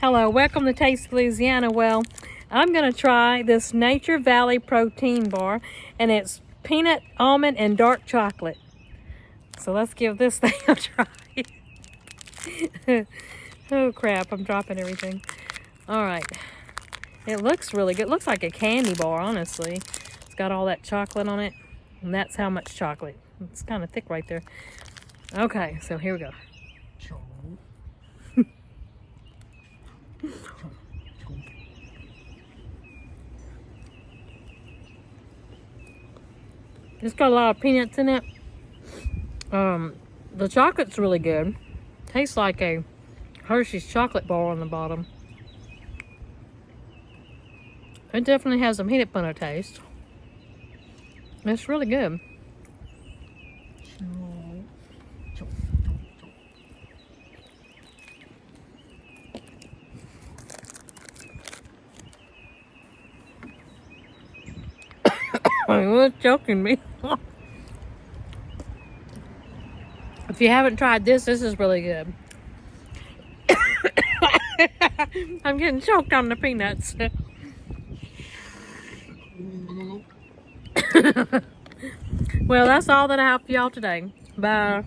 Hello, welcome to Taste Louisiana. Well, I'm going to try this Nature Valley protein bar, and it's peanut, almond, and dark chocolate. So let's give this thing a try. Oh crap, I'm dropping everything. All right. It looks really good. It looks like a candy bar, honestly. It's got all that chocolate on it, and that's how much chocolate. It's kind of thick right there. Okay, so here we go. It's got a lot of peanuts in it. The chocolate's really good. Tastes like a Hershey's chocolate bar on the bottom. It definitely has a peanut butter taste. It's really good. What's choking me? If you haven't tried this is really good. I'm getting choked on the peanuts. Well, that's all that I have for y'all today. Bye.